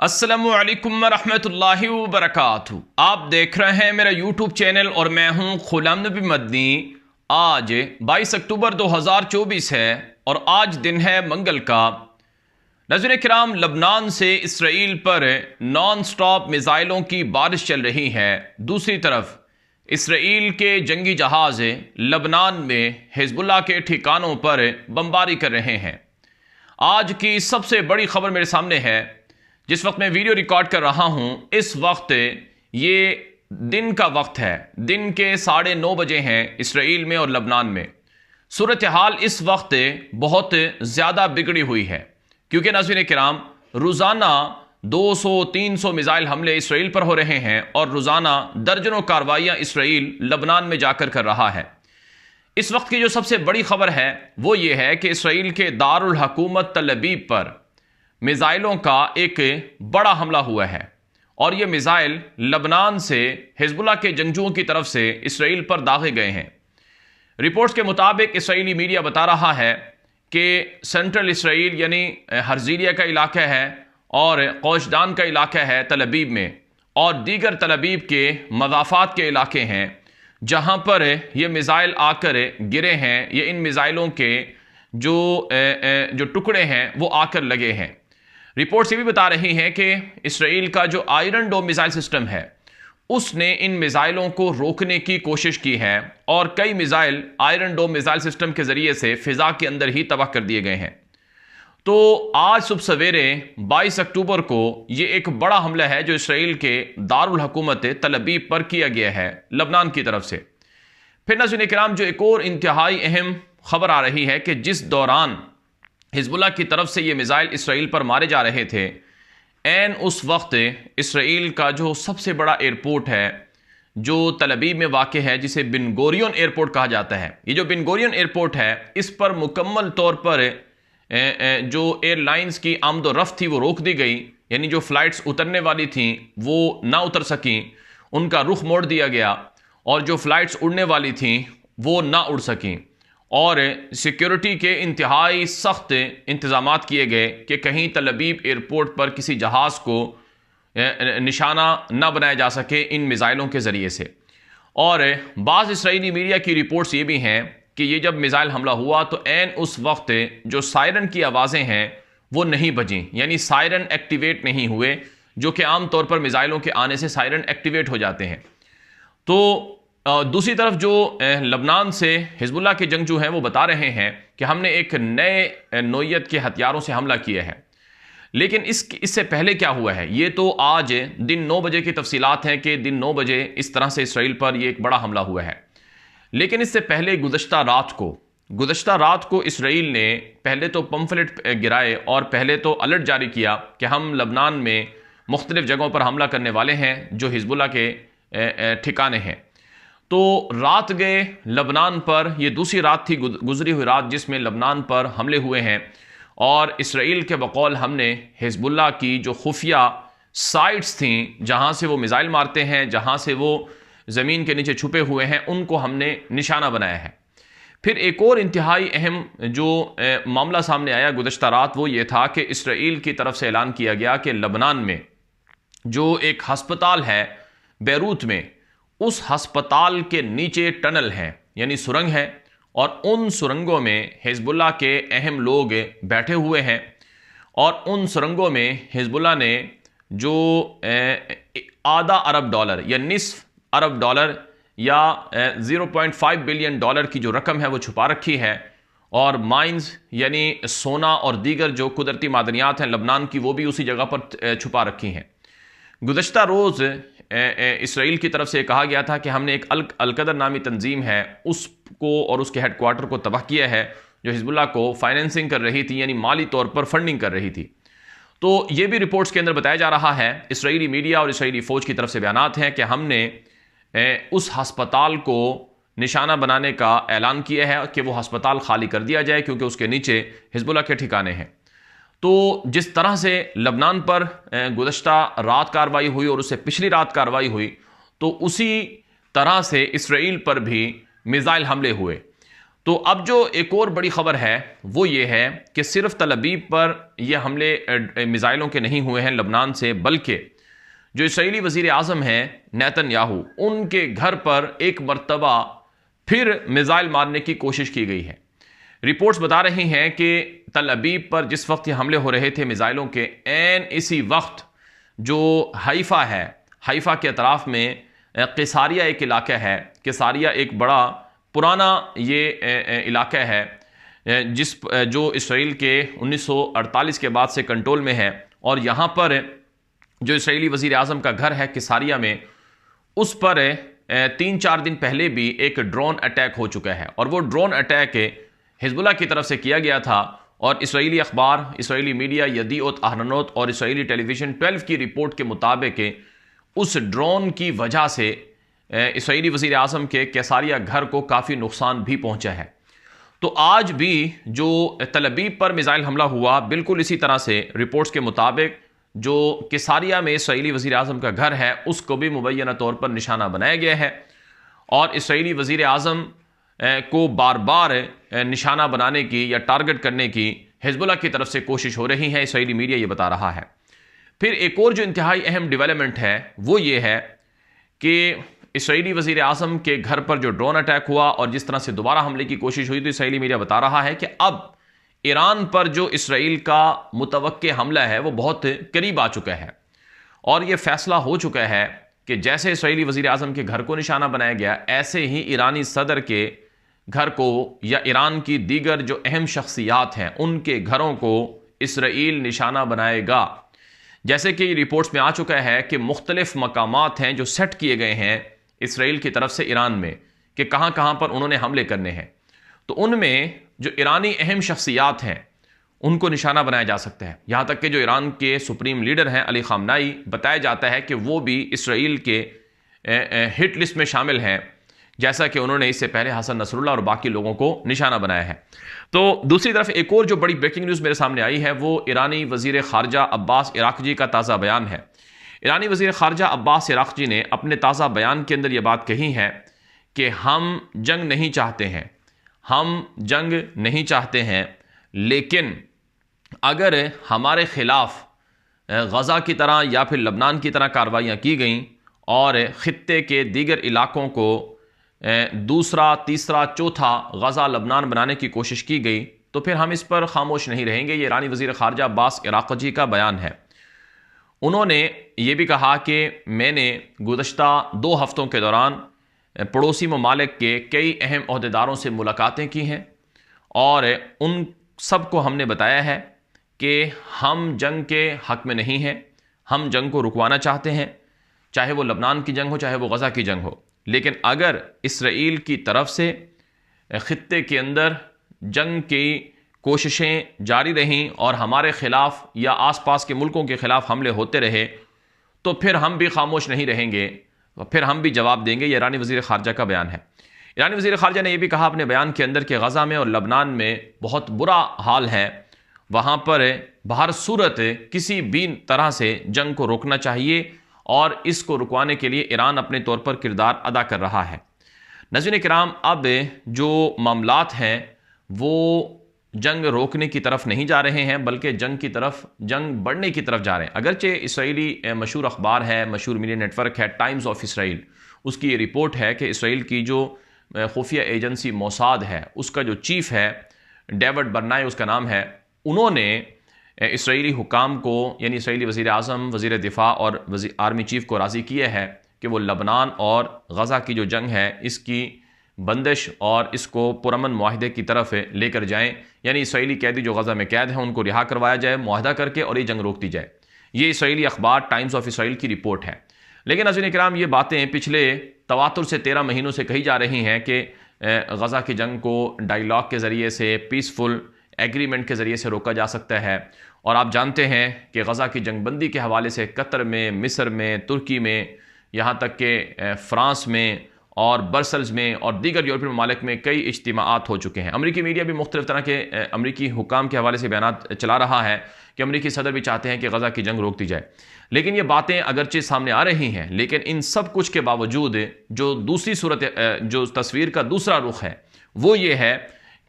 السلام علیکم ورحمۃ اللہ وبرکاتہ۔ آپ دیکھ رہے ہیں میرا یوٹیوب چینل اور میں ہوں غلام نبی مدنی۔ آج 22 اکتوبر 2024 ہے اور آج دن ہے منگل کا۔ ناظرین کرام، لبنان سے اسرائیل پر نان سٹاپ میزائلوں کی بارش چل رہی ہے۔ دوسری طرف اسرائیل کے جنگی جہاز لبنان میں حزب اللہ کے ٹھکانوں پر بمباری کر رہے ہیں۔ آج کی سب سے بڑی خبر میرے سامنے ہے۔ جس وقت میں ویڈیو ریکارڈ کر رہا ہوں اس وقت یہ دن کا وقت ہے، دن کے 9:30 بجے ہیں اسرائیل میں اور لبنان میں۔ صورتحال اس وقت بہت زیادہ بگڑی ہوئی ہے، کیونکہ ناظرین کرام روزانہ 200-300 میزائل حملے اسرائیل پر ہو رہے ہیں اور روزانہ درجنوں کارروائیاں اسرائیل لبنان میں جا کر رہا ہے۔ اس وقت کی جو سب سے بڑی خبر ہے وہ یہ ہے کہ اسرائیل کے دارالحکومت تل ابیب پر میزائلوں کا ایک بڑا حملہ ہوا ہے، اور یہ میزائل لبنان سے حزب اللہ کے جنگجوؤں کی طرف سے اسرائیل پر داغے گئے ہیں۔ رپورٹس کے مطابق اسرائیلی میڈیا بتا رہا ہے کہ سینٹرل اسرائیل یعنی ہرزیلیا کا علاقہ ہے اور قوشدان کا علاقہ ہے تل ابیب میں، اور دیگر تل ابیب کے مضافات کے علاقے ہیں جہاں پر یہ میزائل آ کر گرے ہیں، یا ان میزائلوں کے جو ٹکڑے ہیں وہ آ کر لگے ہیں۔ رپورٹس یہ بھی بتا رہی ہیں کہ اسرائیل کا جو آئرن ڈوم میزائل سسٹم ہے اس نے ان میزائلوں کو روکنے کی کوشش کی ہے، اور کئی missile Iron Dome missile system کے ذریعے سے فضا کے اندر ہی تباہ کر دیے گئے ہیں۔ تو آج صبح سویرے 22 اکتوبر کو یہ ایک بڑا حملہ ہے جو اسرائیل کے دارالحکومت تل ابیب پر کیا گیا ہے لبنان کی طرف سے۔ پھر ناظرین کرام، جو ایک اور انتہائی اہم خبر آ رہی ہے کہ جس دوران حزب اللہ کی طرف سے یہ میزائل اسرائیل پر مارے جا رہے تھے، عین اس وقت اسرائیل کا جو سب سے بڑا ایئرپورٹ ہے جو تل ابیب میں واقع ہے، جسے بن گورین ایئرپورٹ کہا جاتا ہے، یہ جو بن گورین ایئرپورٹ ہے اس پر مکمل طور پر جو ایئر لائنز کی آمد و رفت تھی وہ روک دی گئی، یعنی جو فلائٹس اترنے والی تھیں وہ نہ اتر سکیں، ان کا رخ موڑ دیا گیا، اور جو فلائٹس اڑنے والی تھیں وہ نہ اڑ سکیں، اور سیکیورٹی کے انتہائی سخت انتظامات کیے گئے کہ کہیں تل ابیب ایئرپورٹ پر کسی جہاز کو نشانہ نہ بنایا جا سکے ان میزائلوں کے ذریعے سے۔ اور بعض اسرائیلی میڈیا کی رپورٹس یہ بھی ہیں کہ یہ جب میزائل حملہ ہوا تو عین اس وقت جو سائرن کی آوازیں ہیں وہ نہیں بجیں، یعنی سائرن ایکٹیویٹ نہیں ہوئے، جو کہ عام طور پر میزائلوں کے آنے سے سائرن ایکٹیویٹ ہو جاتے ہیں۔ تو دوسری طرف جو لبنان سے حزب اللہ کے جنگجو ہیں وہ بتا رہے ہیں کہ ہم نے ایک نئے نوعیت کے ہتھیاروں سے حملہ کیا ہے، لیکن اس سے پہلے کیا ہوا ہے یہ تو آج دن 9 بجے کی تفصیلات ہیں کہ دن 9 بجے اس طرح سے اسرائیل پر یہ ایک بڑا حملہ ہوا ہے۔ لیکن اس سے پہلے گزشتہ رات کو اسرائیل نے پہلے تو پمفلٹ گرائے اور پہلے تو الرٹ جاری کیا کہ ہم لبنان میں مختلف جگہوں پر حملہ کرنے والے ہیں جو حزب اللہ کے ٹھکانے ہیں۔ تو رات گئے لبنان پر، یہ دوسری رات تھی گزری ہوئی رات جس میں لبنان پر حملے ہوئے ہیں، اور اسرائیل کے بقول ہم نے حزب اللہ کی جو خفیہ سائٹس تھیں جہاں سے وہ میزائل مارتے ہیں، جہاں سے وہ زمین کے نیچے چھپے ہوئے ہیں، ان کو ہم نے نشانہ بنایا ہے۔ پھر ایک اور انتہائی اہم جو معاملہ سامنے آیا گزشتہ رات وہ یہ تھا کہ اسرائیل کی طرف سے اعلان کیا گیا کہ لبنان میں جو ایک ہسپتال ہے بیروت میں، اس ہسپتال کے نیچے ٹنل ہیں، یعنی سرنگ ہے، اور ان سرنگوں میں حزب اللہ کے اہم لوگ بیٹھے ہوئے ہیں، اور ان سرنگوں میں حزب اللہ نے جو آدھا ارب ڈالر یا نصف ارب ڈالر یا 0.5 بلین ڈالر کی جو رقم ہے وہ چھپا رکھی ہے، اور مائنز یعنی سونا اور دیگر جو قدرتی معدنیات ہیں لبنان کی وہ بھی اسی جگہ پر چھپا رکھی ہیں۔ گزشتہ روز اسرائیل کی طرف سے کہا گیا تھا کہ ہم نے ایک القدر نامی تنظیم ہے اس کو اور اس کے ہیڈ کوارٹر کو تباہ کیا ہے، جو حزب اللہ کو فائنینسنگ کر رہی تھی، یعنی مالی طور پر فنڈنگ کر رہی تھی۔ تو یہ بھی رپورٹس کے اندر بتایا جا رہا ہے، اسرائیلی میڈیا اور اسرائیلی فوج کی طرف سے بیانات ہیں کہ ہم نے اس ہسپتال کو نشانہ بنانے کا اعلان کیا ہے کہ وہ ہسپتال خالی کر دیا جائے، کیونکہ اس کے نیچے حزب اللہ کے ٹھکانے ہیں۔ تو جس طرح سے لبنان پر گزشتہ رات کارروائی ہوئی اور اس سے پچھلی رات کارروائی ہوئی، تو اسی طرح سے اسرائیل پر بھی میزائل حملے ہوئے۔ تو اب جو ایک اور بڑی خبر ہے وہ یہ ہے کہ صرف تل ابیب پر یہ حملے میزائلوں کے نہیں ہوئے ہیں لبنان سے، بلکہ جو اسرائیلی وزیر اعظم ہیں نیتن یاہو، ان کے گھر پر ایک مرتبہ پھر میزائل مارنے کی کوشش کی گئی ہے۔ رپورٹس بتا رہی ہیں کہ تل ابیب پر جس وقت یہ حملے ہو رہے تھے میزائلوں کے، عین اسی وقت جو حیفا ہے، حیفا کے اطراف میں قیساریہ ایک علاقہ ہے، قیساریہ ایک بڑا پرانا یہ علاقہ ہے جو اسرائیل کے 1948 کے بعد سے کنٹرول میں ہے، اور یہاں پر جو اسرائیلی وزیر اعظم کا گھر ہے قیساریہ میں، اس پر 3-4 دن پہلے بھی ایک ڈرون اٹیک ہو چکا ہے، اور وہ ڈرون اٹیک حزب اللہ کی طرف سے کیا گیا تھا، اور اسرائیلی اخبار، اسرائیلی میڈیا یدیعوت اہرنوت اور اسرائیلی ٹیلی ویژن 12 کی رپورٹ کے مطابق اس ڈرون کی وجہ سے اسرائیلی وزیر اعظم کے قیساریہ گھر کو کافی نقصان بھی پہنچا ہے۔ تو آج بھی جو تل ابیب پر میزائل حملہ ہوا، بالکل اسی طرح سے رپورٹس کے مطابق جو قیساریہ میں اسرائیلی وزیر اعظم کا گھر ہے اس کو بھی مبینہ طور پر نشانہ بنایا گیا ہے، اور اسرائیلی وزیر اعظم کو بار بار نشانہ بنانے کی یا ٹارگٹ کرنے کی حزب اللہ کی طرف سے کوشش ہو رہی ہے، اسرائیلی میڈیا یہ بتا رہا ہے۔ پھر ایک اور جو انتہائی اہم ڈیولپمنٹ ہے وہ یہ ہے کہ اسرائیلی وزیر اعظم کے گھر پر جو ڈرون اٹیک ہوا اور جس طرح سے دوبارہ حملے کی کوشش ہوئی، تو اسرائیلی میڈیا بتا رہا ہے کہ اب ایران پر جو اسرائیل کا متوقع حملہ ہے وہ بہت قریب آ چکا ہے، اور یہ فیصلہ ہو چکا ہے کہ جیسے اسرائیلی وزیر اعظم کے گھر کو نشانہ بنایا گیا، ایسے ہی ایرانی صدر کے گھر کو یا ایران کی دیگر جو اہم شخصیات ہیں ان کے گھروں کو اسرائیل نشانہ بنائے گا۔ جیسے کہ یہ رپورٹس میں آ چکا ہے کہ مختلف مقامات ہیں جو سیٹ کیے گئے ہیں اسرائیل کی طرف سے ایران میں، کہ کہاں کہاں پر انہوں نے حملے کرنے ہیں، تو ان میں جو ایرانی اہم شخصیات ہیں ان کو نشانہ بنایا جا سکتا ہے۔ یہاں تک کہ جو ایران کے سپریم لیڈر ہیں علی خامنائی، بتایا جاتا ہے کہ وہ بھی اسرائیل کے ہٹ لسٹ میں شامل ہیں، جیسا کہ انہوں نے اس سے پہلے حسن نصر اللہ اور باقی لوگوں کو نشانہ بنایا ہے۔ تو دوسری طرف ایک اور جو بڑی بریکنگ نیوز میرے سامنے آئی ہے وہ ایرانی وزیر خارجہ عباس عراقچی کا تازہ بیان ہے۔ ایرانی وزیر خارجہ عباس عراقچی نے اپنے تازہ بیان کے اندر یہ بات کہی ہے کہ ہم جنگ نہیں چاہتے ہیں، ہم جنگ نہیں چاہتے ہیں، لیکن اگر ہمارے خلاف غزہ کی طرح یا پھر لبنان کی طرح کارروائیاں کی گئیں اور خطے کے دیگر علاقوں کو دوسرا، تیسرا، چوتھا غزہ لبنان بنانے کی کوشش کی گئی، تو پھر ہم اس پر خاموش نہیں رہیں گے۔ یہ ایرانی وزیر خارجہ عباس عراقچی کا بیان ہے۔ انہوں نے یہ بھی کہا کہ میں نے گزشتہ 2 ہفتوں کے دوران پڑوسی ممالک کے کئی اہم عہدیداروں سے ملاقاتیں کی ہیں، اور ان سب کو ہم نے بتایا ہے کہ ہم جنگ کے حق میں نہیں ہیں، ہم جنگ کو رکوانا چاہتے ہیں، چاہے وہ لبنان کی جنگ ہو چاہے وہ غزہ کی جنگ ہو، لیکن اگر اسرائیل کی طرف سے خطے کے اندر جنگ کی کوششیں جاری رہیں اور ہمارے خلاف یا آس پاس کے ملکوں کے خلاف حملے ہوتے رہے، تو پھر ہم بھی خاموش نہیں رہیں گے، پھر ہم بھی جواب دیں گے۔ یہ ایرانی وزیر خارجہ کا بیان ہے۔ ایرانی وزیر خارجہ نے یہ بھی کہا اپنے بیان کے اندر کہ غزہ میں اور لبنان میں بہت برا حال ہے، وہاں پر بہر صورت کسی بھی طرح سے جنگ کو روکنا چاہیے، اور اس کو رکوانے کے لیے ایران اپنے طور پر کردار ادا کر رہا ہے۔ ناظرین کرام، اب جو معاملات ہیں وہ جنگ روکنے کی طرف نہیں جا رہے ہیں، بلکہ جنگ بڑھنے کی طرف جا رہے ہیں۔ اگرچہ اسرائیلی مشہور اخبار ہے، مشہور میڈیا نیٹ ورک ہے ٹائمز آف اسرائیل، اس کی یہ رپورٹ ہے کہ اسرائیل کی جو خفیہ ایجنسی موساد ہے اس کا جو چیف ہے ڈیوڈ برنائے اس کا نام ہے، انہوں نے اسرائیلی حکام کو، یعنی اسرائیلی وزیر اعظم، وزیر دفاع اور آرمی چیف کو راضی کیا ہے کہ وہ لبنان اور غزہ کی جو جنگ ہے اس کی بندش اور اس کو پرامن معاہدے کی طرف لے کر جائیں، یعنی اسرائیلی قیدی جو غزہ میں قید ہیں ان کو رہا کروایا جائے معاہدہ کر کے، اور یہ جنگ روک دی جائے۔ یہ اسرائیلی اخبار ٹائمز آف اسرائیل کی رپورٹ ہے۔ لیکن ناظرین کرام، یہ باتیں پچھلے تواتر سے 13 مہینوں سے کہی جا رہی ہیں کہ غزہ کی جنگ کو ڈائیلاگ کے ذریعے سے، پیسفل ایگریمنٹ کے ذریعے سے روکا جا سکتا ہے، اور آپ جانتے ہیں کہ غزہ کی جنگ بندی کے حوالے سے قطر میں، مصر میں، ترکی میں، یہاں تک کہ فرانس میں اور برسلز میں اور دیگر یورپی ممالک میں کئی اجتماعات ہو چکے ہیں۔ امریکی میڈیا بھی مختلف طرح کے امریکی حکام کے حوالے سے بیانات چلا رہا ہے کہ امریکی صدر بھی چاہتے ہیں کہ غزہ کی جنگ روک دی جائے۔ لیکن یہ باتیں اگرچہ سامنے آ رہی ہیں، لیکن ان سب کچھ کے باوجود جو دوسری صورت، جو تصویر کا دوسرا رخ ہے وہ یہ ہے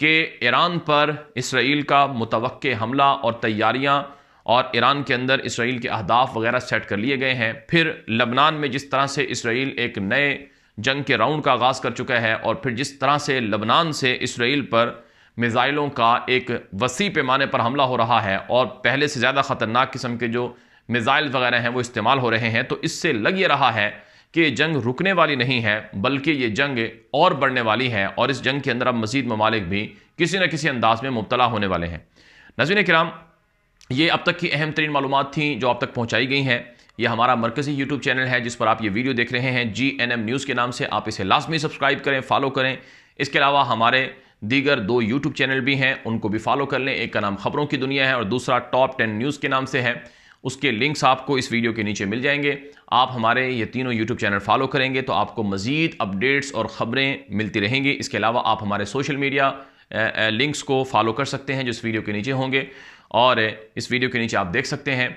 کہ ایران پر اسرائیل کا متوقع حملہ اور تیاریاں اور ایران کے اندر اسرائیل کے اہداف وغیرہ سیٹ کر لیے گئے ہیں. پھر لبنان میں جس طرح سے اسرائیل ایک نئے جنگ کے راؤنڈ کا آغاز کر چکا ہے اور پھر جس طرح سے لبنان سے اسرائیل پر میزائلوں کا ایک وسیع پیمانے پر حملہ ہو رہا ہے اور پہلے سے زیادہ خطرناک قسم کے جو میزائل وغیرہ ہیں وہ استعمال ہو رہے ہیں، تو اس سے لگ یہ رہا ہے کہ یہ جنگ رکنے والی نہیں ہے بلکہ یہ جنگ اور بڑھنے والی ہے، اور اس جنگ کے اندر اب مزید ممالک بھی کسی نہ کسی انداز میں مبتلا ہونے والے ہیں. ناظرین کرام، یہ اب تک کی اہم ترین معلومات تھیں جو اب تک پہنچائی گئی ہیں. یہ ہمارا مرکزی یوٹیوب چینل ہے جس پر آپ یہ ویڈیو دیکھ رہے ہیں، GNM نیوز کے نام سے. آپ اسے لازمی سبسکرائب کریں، فالو کریں. اس کے علاوہ ہمارے دیگر 2 یوٹیوب چینل بھی ہیں، ان کو بھی فالو کر لیں. ایک کا نام خبروں کی دنیا ہے اور دوسرا ٹاپ 10 نیوز کے نام سے ہے. اس کے لنکس آپ کو اس ویڈیو کے نیچے مل جائیں گے. آپ ہمارے یہ تینوں یوٹیوب چینل فالو کریں گے تو آپ کو مزید اپڈیٹس اور خبریں ملتی رہیں گی. اس کے علاوہ آپ ہمارے سوشل میڈیا لنکس کو فالو کر سکتے ہیں جو اس ویڈیو کے نیچے ہوں گے، اور اس ویڈیو کے نیچے آپ دیکھ سکتے ہیں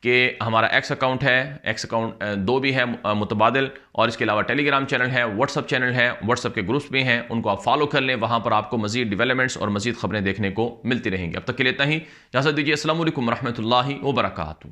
کہ ہمارا ایکس اکاؤنٹ ہے، ایکس اکاؤنٹ 2 بھی ہے متبادل، اور اس کے علاوہ ٹیلی گرام چینل ہے، واٹس ایپ چینل ہے، واٹس ایپ کے گروپس بھی ہیں، ان کو آپ فالو کر لیں. وہاں پر آپ کو مزید ڈیولپمنٹس اور مزید خبریں دیکھنے کو ملتی رہیں گی. اب تک کے لیے اتنا ہی، اجازت دیجیے. السلام علیکم ورحمۃ اللہ وبرکاتہ.